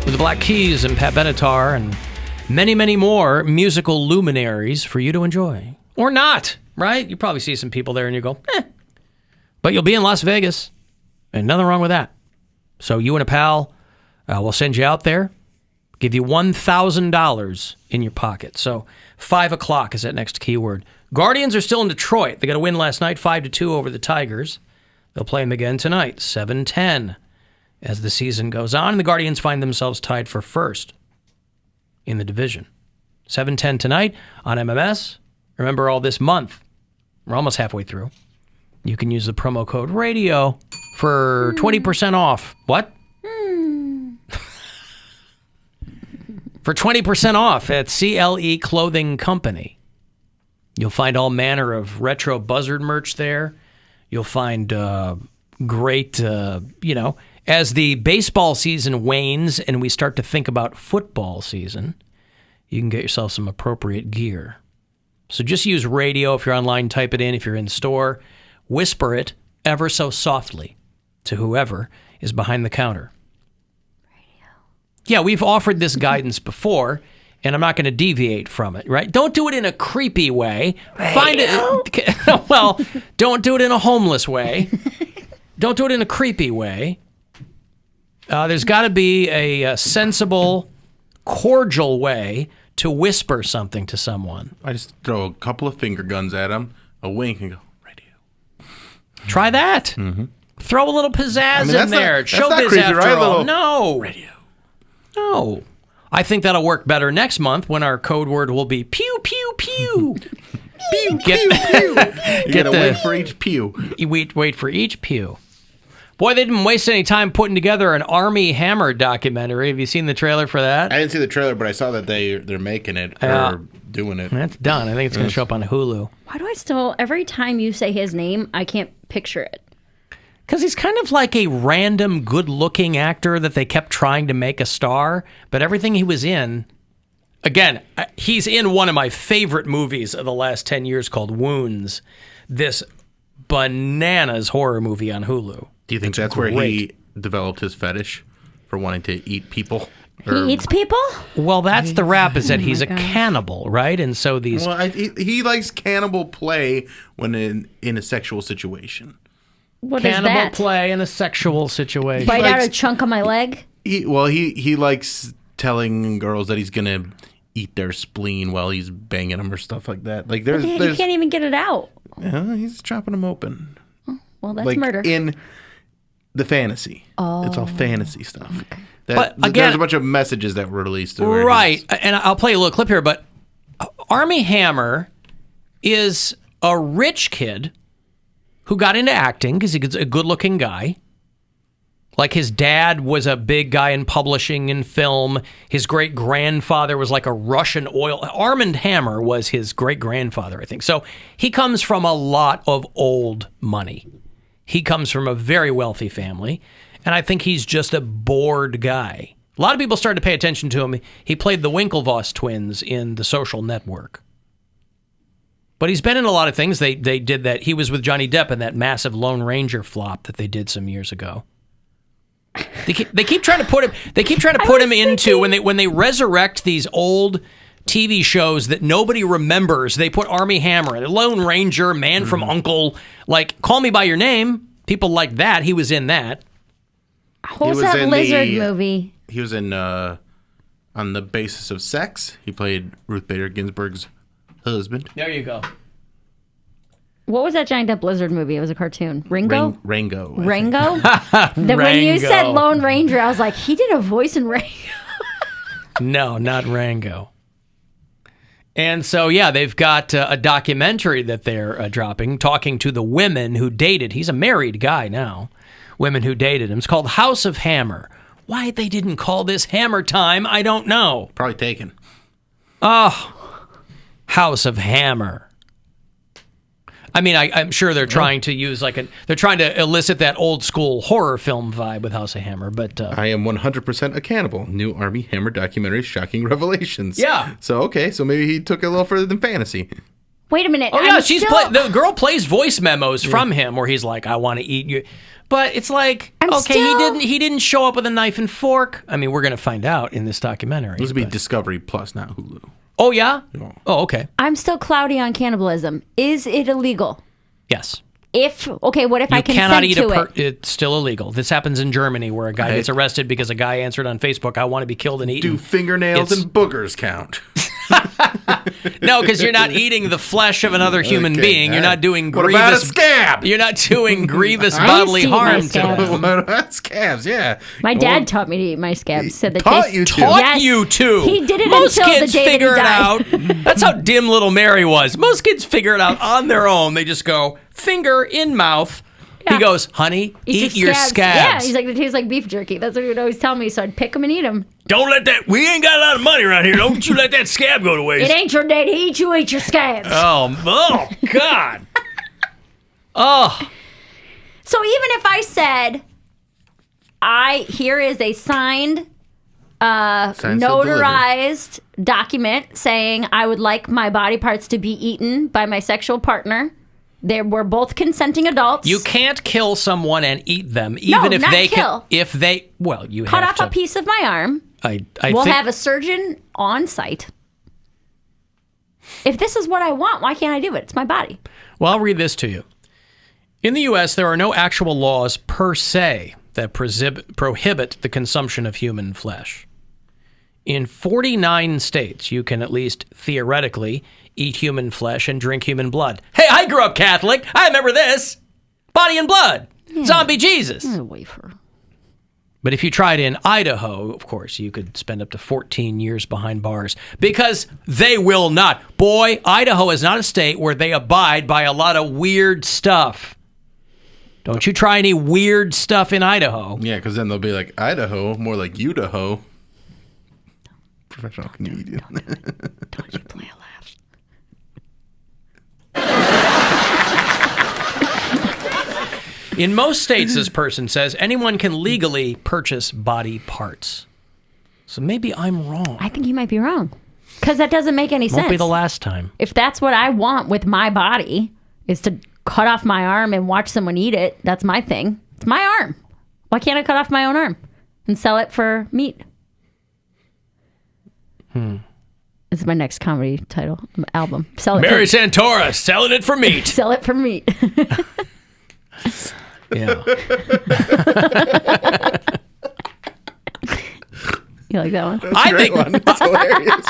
with the Black Keys and Pat Benatar and many, many more musical luminaries for you to enjoy. Or not, right? You probably see some people there and you go, eh. But you'll be in Las Vegas, and nothing wrong with that. So you and a pal will send you out there, give you $1,000 in your pocket. So 5 o'clock is that next keyword. Guardians are still in Detroit. They got a win last night, 5-2 over the Tigers. They'll play them again tonight, 7-10. As the season goes on, and the Guardians find themselves tied for first in the division. 7-10 tonight on MMS. Remember, all this month, we're almost halfway through, you can use the promo code RADIO for 20% off. What? For 20% off at CLE Clothing Company. You'll find all manner of retro Buzzard merch there. You'll find great, as the baseball season wanes and we start to think about football season, you can get yourself some appropriate gear. So just use radio if you're online, type it in. If you're in store, whisper it ever so softly to whoever is behind the counter. Radio. Yeah, we've offered this guidance before, and I'm not going to deviate from it, right? Don't do it in a creepy way. Radio? Find it. Well, don't do it in a homeless way. Don't do it in a creepy way. There's got to be a sensible, cordial way to whisper something to someone. I just throw a couple of finger guns at them, a wink, and go, radio. Try that. Mm-hmm. Throw a little pizzazz in there. Showbiz creepy, after right? all. No. Radio. No. I think that'll work better next month when our code word will be pew, pew, pew. Pew, pew, pew. You got to wait for each pew. Wait for each pew. Boy, they didn't waste any time putting together an Armie Hammer documentary. Have you seen the trailer for that? I didn't see the trailer, but I saw that they're making it or doing it. That's done. I think it's going to show up on Hulu. Why do I still, every time you say his name, I can't picture it? Because he's kind of like a random good-looking actor that they kept trying to make a star, but everything he was in, again, he's in one of my favorite movies of the last 10 years called Wounds, this bananas horror movie on Hulu. Do you think that's where he developed his fetish for wanting to eat people? He eats people? Well, that's the rap, is that he's a cannibal, right? And so these... Well, he likes cannibal play when in a sexual situation. What is that? Cannibal play in a sexual situation. Bite out a chunk of my leg? He likes telling girls that he's going to eat their spleen while he's banging them or stuff like that. Like there's you can't even get it out. Yeah, he's chopping them open. Oh, well, that's like murder. In the fantasy. Oh. It's all fantasy stuff. Okay. But again, there's a bunch of messages that were released. Right, and I'll play a little clip here, but Armie Hammer is a rich kid who got into acting because he's a good-looking guy. Like his dad was a big guy in publishing and film. His great-grandfather was like a Russian oil... Armand Hammer was his great-grandfather, I think. So he comes from a lot of old money. He comes from a very wealthy family, and I think he's just a bored guy. A lot of people started to pay attention to him. He played the Winklevoss twins in The Social Network. But he's been in a lot of things. They did that. He was with Johnny Depp in that massive Lone Ranger flop that they did some years ago. They keep trying to put him. They keep trying to put him into when they resurrect these old TV shows that nobody remembers. They put Armie Hammer in Lone Ranger, Man from U.N.C.L.E., like Call Me by Your Name. People like that. He was in that. What was that lizard movie? He was in On the Basis of Sex. He played Ruth Bader Ginsburg's husband. There you go. What was that Giant Depp Lizard movie? It was a cartoon. Rango? Rango. Rango? When you said Lone Ranger, I was like, he did a voice in Rango. No, not Rango. And so, yeah, they've got a documentary that they're dropping, talking to the women who dated. He's a married guy now. Women who dated him. It's called House of Hammer. Why they didn't call this Hammer Time, I don't know. Probably taken. Oh, House of Hammer. I mean, I'm sure they're trying to use they're trying to elicit that old school horror film vibe with House of Hammer, but I am 100% a cannibal. New Armie Hammer documentary, shocking revelations. Yeah. So maybe he took it a little further than fantasy. Wait a minute. Oh yeah, the girl plays voice memos from him where he's like, "I want to eat you," but it's like, he didn't show up with a knife and fork. I mean, we're gonna find out in this documentary. This would be Discovery Plus, not Hulu. Oh yeah. Yeah. Oh okay. I'm still cloudy on cannibalism. Is it illegal? Yes. What if I consent cannot eat to it? It's still illegal. This happens in Germany where a guy gets arrested because a guy answered on Facebook, "I want to be killed and eaten." Do fingernails and boogers count? No, because you're not eating the flesh of another human being. You're not doing grievous. What about a scab? You're not doing grievous I bodily used to eat my harm to scabs. them. What about scabs? Yeah. My dad taught me to eat my scabs. Said the Taught taste. you to? Taught Yes. you to. He did it Most until kids the day that he figure it died. out. That's how dim little Mary was. Most kids figure it out on their own. They just go finger in mouth. Yeah. He goes, "Honey, eat your scabs." Yeah, he's like, they taste like beef jerky. That's what he would always tell me. So I'd pick them and eat them. Don't let that. We ain't got a lot of money around here. Don't you let that scab go to waste. It ain't your day to eat. You eat your scabs. Oh God. Oh. So even if I said, here is a signed, notarized document saying I would like my body parts to be eaten by my sexual partner. We're both consenting adults. You can't kill someone and eat them, even if not they kill. You cut have off to. a piece of my arm. We'll have a surgeon on site. If this is what I want, why can't I do it? It's my body. Well, I'll read this to you. In the U.S., there are no actual laws per se that prohibit the consumption of human flesh. In 49 states, you can at least theoretically eat human flesh and drink human blood. Hey, I grew up Catholic. I remember this. Body and blood. Zombie Jesus. A wafer. But if you tried in Idaho, of course, you could spend up to 14 years behind bars because they will not. Boy, Idaho is not a state where they abide by a lot of weird stuff. Don't you try any weird stuff in Idaho. Yeah, because then they'll be like, Idaho, more like Udaho. Professional comedian. Don't you play a laugh. In most states, this person says, anyone can legally purchase body parts. So maybe I'm wrong. I think you might be wrong. Because that doesn't make any sense. Won't be the last time. If that's what I want with my body, is to cut off my arm and watch someone eat it, that's my thing. It's my arm. Why can't I cut off my own arm and sell it for meat? This is my next comedy album. Sell it Mary for, Santora, selling it for meat. Sell it for meat. Yeah. You like that one? I think That's hilarious.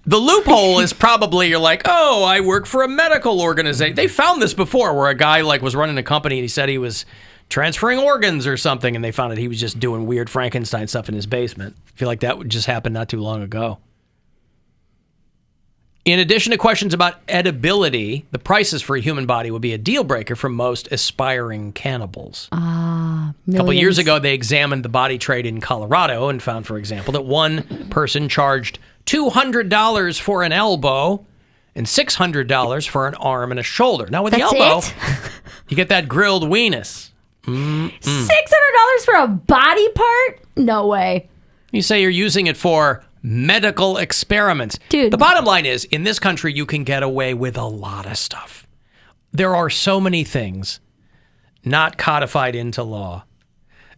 the loophole is probably you're like, oh, I work for a medical organization. They found this before where a guy was running a company and he said he was transferring organs or something, and they found out he was just doing weird Frankenstein stuff in his basement. I feel like that would just happen not too long ago. In addition to questions about edibility, the prices for a human body would be a deal breaker for most aspiring cannibals. A couple of years ago, they examined the body trade in Colorado and found, for example, that one person charged $200 for an elbow and $600 for an arm and a shoulder. Now, with the elbow, you get that grilled weenus. $600 for a body part? No way. You say you're using it for medical experiments. Dude. The bottom line is, in this country, you can get away with a lot of stuff. There are so many things not codified into law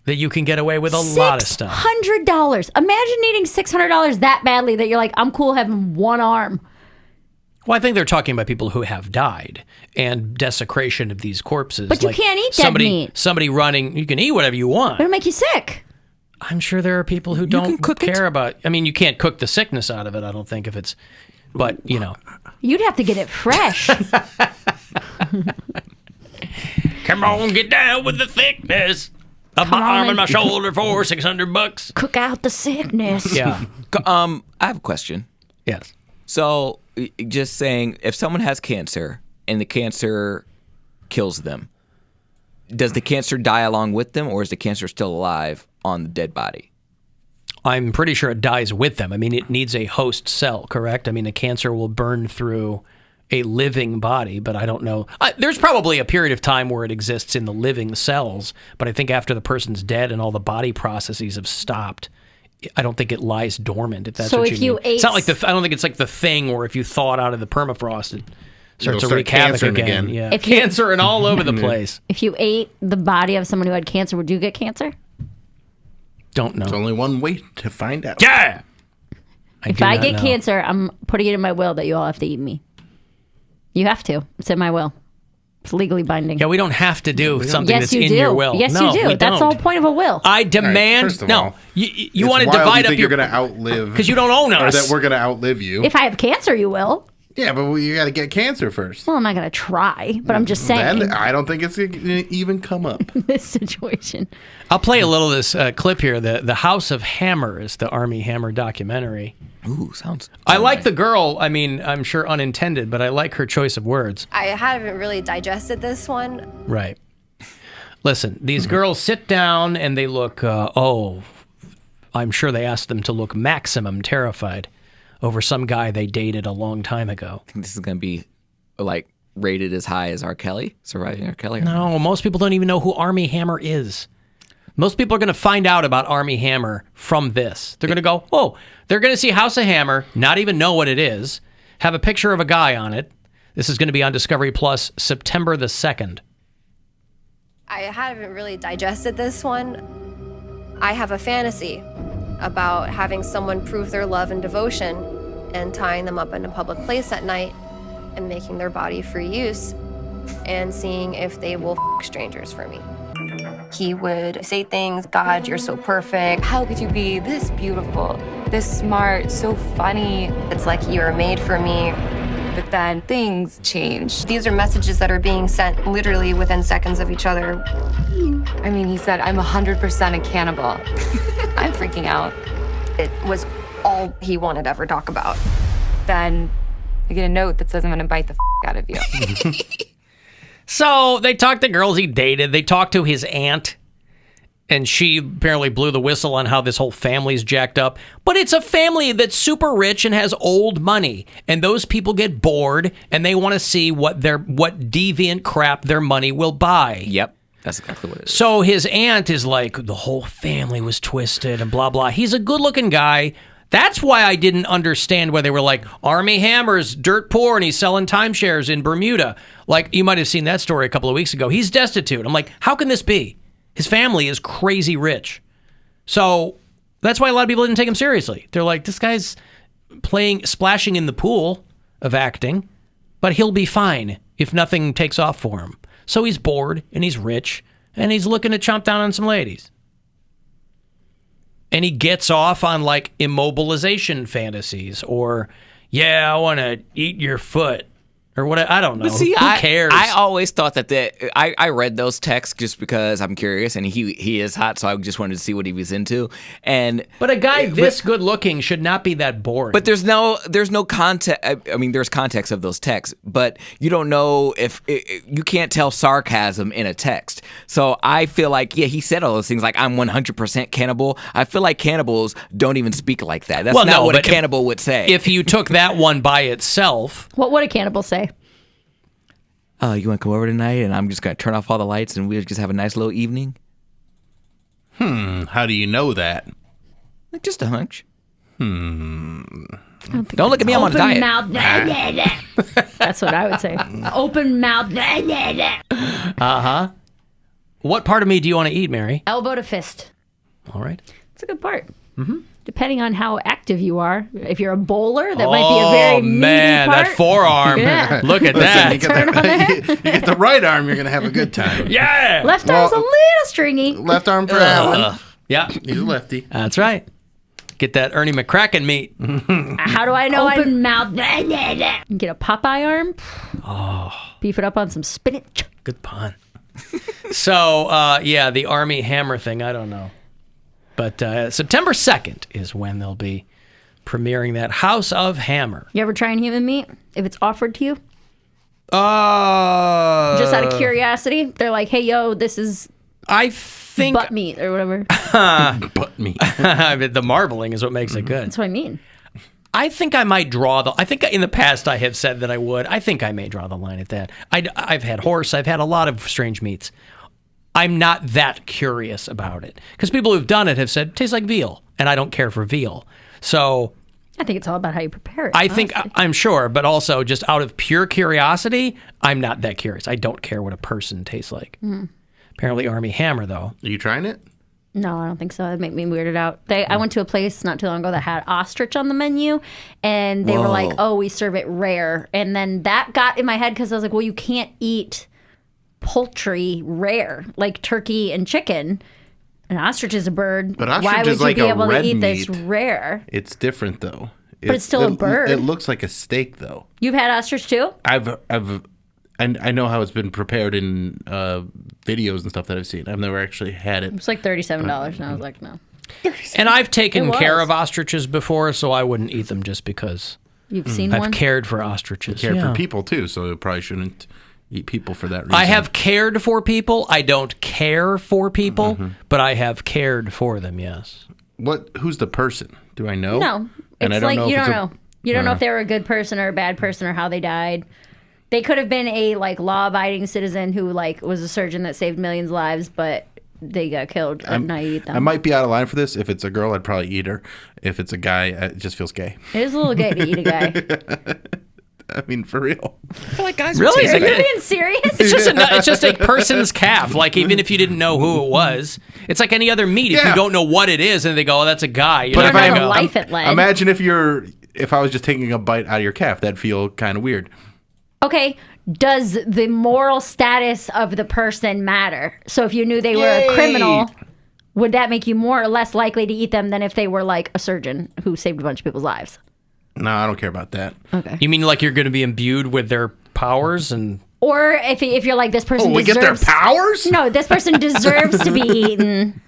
that you can get away with a lot of stuff. $600. Imagine needing $600 that badly that you're like, I'm cool having one arm. Well, I think they're talking about people who have died and desecration of these corpses. But you can't eat dead meat. Somebody running, you can eat whatever you want. It'll make you sick. I'm sure there are people who don't care about. I mean, you can't cook the sickness out of it. I don't think if it's, but you know, you'd have to get it fresh. Come on, get down with the thickness of my arm and my shoulder for $600. Cook out the sickness. Yeah. I have a question. Yes. So, just saying, if someone has cancer and the cancer kills them, does the cancer die along with them, or is the cancer still alive on the dead body? I'm pretty sure it dies with them. I mean, it needs a host cell, correct? I mean, the cancer will burn through a living body, but I don't know. There's probably a period of time where it exists in the living cells, but I think after the person's dead and all the body processes have stopped, I don't think it lies dormant, if that's So what if you you mean. ate- It's not like I don't think it's like the thing where if you thaw it out of the permafrost, it starts to It'll wreak start havoc cancering again. again. Yeah, If you- cancer and all over the place. If you ate the body of someone who had cancer, would you get cancer? Don't know. There's only one way to find out. Yeah. If I get cancer, I'm putting it in my will that you all have to eat me. You have to. It's in my will. It's legally binding. Yeah, we don't have to do something Yes, that's you in do. your will. Yes, no, you do. we That's the don't. whole point of a will. I demand. first of no, all, you want to divide you up think your. you're going to outlive. Because you don't own Or us. that we're going to outlive you. If I have cancer, you will. Yeah, but you got to get cancer first. Well, I'm not going to try, but I'm just saying Then I don't think it's going to even come up. this situation. I'll play a little of this clip here. The House of Hammer is the Armie Hammer documentary. Ooh, sounds. I like the girl. I mean, I'm sure unintended, but I like her choice of words. I haven't really digested this one. Right. Listen, these girls sit down and they look, I'm sure they asked them to look maximum terrified over some guy they dated a long time ago. I think this is going to be like rated as high as R. Kelly, surviving R. Kelly. No, most people don't even know who Armie Hammer is. Most people are going to find out about Armie Hammer from this. They're going to go, they're going to see House of Hammer, not even know what it is, have a picture of a guy on it. This is going to be on Discovery Plus September the 2nd. I haven't really digested this one. I have a fantasy about having someone prove their love and devotion and tying them up in a public place at night and making their body for use and seeing if they will strangers for me. He would say things, God, you're so perfect. How could you be this beautiful, this smart, so funny? It's like you were made for me. But then things change. These are messages that are being sent literally within seconds of each other. I mean, he said, I'm 100% a cannibal. I'm freaking out. It was all he wanted to ever talk about. Then I get a note that says I'm gonna bite the out of you. So they talked to girls he dated. They talked to his aunt, and she apparently blew the whistle on how this whole family's jacked up. But it's a family that's super rich and has old money, and those people get bored and they want to see what deviant crap their money will buy. Yep, that's exactly what it is. So his aunt is like, the whole family was twisted and blah blah. He's a good-looking guy. That's why I didn't understand why they were like, Armie Hammer's dirt poor and he's selling timeshares in Bermuda. Like, you might have seen that story a couple of weeks ago. He's destitute. I'm like, how can this be? His family is crazy rich. So that's why a lot of people didn't take him seriously. They're like, this guy's splashing in the pool of acting, but he'll be fine if nothing takes off for him. So he's bored and he's rich and he's looking to chomp down on some ladies. And he gets off on like immobilization fantasies or, I want to eat your foot or what. I don't know. But see, Who cares? I always thought that I read those texts just because I'm curious, and he is hot, so I just wanted to see what he was into. But a guy this good looking should not be that boring. But there's no context. I mean, there's context of those texts, but you don't know if you can't tell sarcasm in a text. So I feel like he said all those things like I'm 100% cannibal. I feel like cannibals don't even speak like that. That's not what a cannibal would say. If you took that one by itself, What would a cannibal say? You want to come over tonight, and I'm just gonna turn off all the lights, and we'll just have a nice little evening. How do you know that? Like just a hunch. Don't look at me, I'm on a diet. Mouth. That's what I would say. Open mouth. what part of me do you want to eat, Mary? Elbow to fist. All right. It's a good part. Mm-hmm. Depending on how active you are. If you're a bowler, that might be a very meaty part. That forearm. Yeah. Look at that. You get the right arm, you're going to have a good time. Yeah. Left arm's a little stringy. Left arm for Alan. Yeah. He's a lefty. That's right. Get that Ernie McCracken meat. How do I know? Open mouth. Get a Popeye arm. Beef it up on some spinach. Good pun. So, the Armie Hammer thing, I don't know. But September 2nd is when they'll be premiering that House of Hammer. You ever trying human meat? If it's offered to you? Just out of curiosity? They're like, hey, yo, this is I think butt meat or whatever. Butt meat. The marbling is what makes it good. That's what I mean. I think I might I think in the past I have said that I would. I think I may draw the line at that. I've had horse. I've had a lot of strange meats. I'm not that curious about it. Because people who've done it have said, it tastes like veal. And I don't care for veal. So I think it's all about how you prepare it. I think, honestly. I'm sure, but also just out of pure curiosity, I'm not that curious. I don't care what a person tastes like. Apparently Armie Hammer, though. Are you trying it? No, I don't think so. That'd make me weirded out. I went to a place not too long ago that had ostrich on the menu, and they were like, "Oh, we serve it rare." And then that got in my head because I was like, "Well, you can't eat poultry rare like turkey and chicken. An ostrich is a bird. But ostrich Why would is you like be a able to red eat this meat. rare?" It's different though. But it's still a bird. It looks like a steak though. You've had ostrich too? I know how it's been prepared in videos and stuff that I've seen. I've never actually had it. It's like $37, and I was like, no. And I've taken It was. care of ostriches before, so I wouldn't eat them just because You've seen I've one? cared for ostriches. Cared Yeah. for people too, so it probably shouldn't eat people for that reason. I have cared for people. I don't care for people, but I have cared for them, yes. Who's the person? Do I know? No. And It's I don't like know if you it's don't know. You don't know if they were a good person or a bad person or how they died. They could have been a like law-abiding citizen who like was a surgeon that saved millions of lives, but they got killed and now you eat them. I might be out of line for this. If it's a girl, I'd probably eat her. If it's a guy, it just feels gay. It is a little gay to eat a guy. I mean, for real. Really? Are you being serious? It's just a person's calf. Like, even if you didn't know who it was, it's like any other meat. If you Yeah. don't know what it is and they go, oh, that's a guy. You're But not if gonna know go, the life it led. Imagine if I was just taking a bite out of your calf, that'd feel kind of weird. Okay, does the moral status of the person matter? So if you knew they were a criminal, would that make you more or less likely to eat them than if they were like a surgeon who saved a bunch of people's lives? No, I don't care about that. Okay. You mean like you're going to be imbued with their powers and... Or if you're like, this person We get their deserves... powers? No, this person deserves to be eaten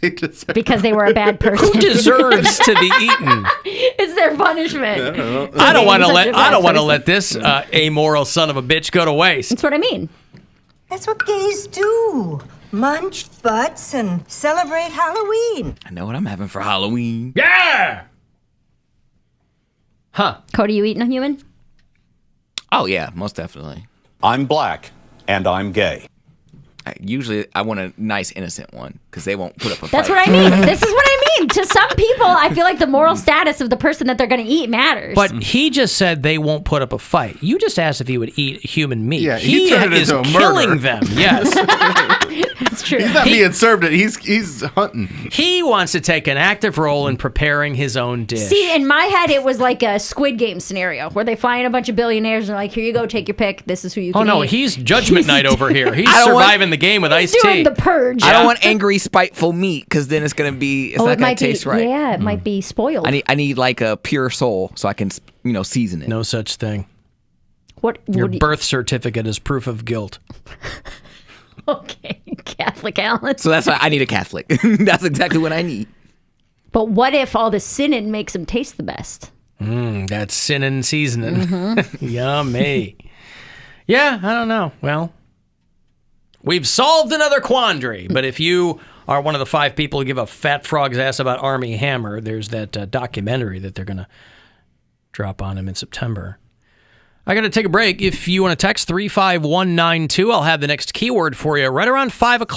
They just because they were a bad person. Who deserves to be eaten? It's their punishment. I don't want to Such a bad person. let this amoral son of a bitch go to waste. That's what I mean. That's what gays do. Munch butts and celebrate Halloween. I know what I'm having for Halloween. Yeah! Huh. Cody, you eating a human? Oh yeah, most definitely. I'm black and I'm gay. Usually, I want a nice, innocent one because they won't put up a fight. That's what I mean. This is what I mean. To some people, I feel like the moral status of the person that they're going to eat matters. But he just said they won't put up a fight. You just asked if he would eat human meat. Yeah, he turned it is into a killing murder. them. Yes. it's true. He's not being served it. He's hunting. He wants to take an active role in preparing his own dish. See, in my head, it was like a Squid Game scenario where they fly in a bunch of billionaires and they're like, here you go, take your pick. This is who you can Oh no, eat. he's Judgment Night over here. He's I don't want- surviving the game with iced doing tea. the purge. I don't want angry, spiteful meat because then it's gonna be. It's not it gonna might taste be, right. Yeah, it might be spoiled. I need like a pure soul so I can season it. No such thing. What Your would birth certificate is proof of guilt. Okay, Catholic Alan. So that's why I need a Catholic. That's exactly what I need. But what if all the sinning makes them taste the best? That's sin and seasoning. Yummy. Yeah, I don't know. Well, we've solved another quandary. But if you are one of the 5 people who give a fat frog's ass about Armie Hammer, there's that documentary that they're going to drop on him in September. I got to take a break. If you want to text 35192, I'll have the next keyword for you right around 5 o'clock.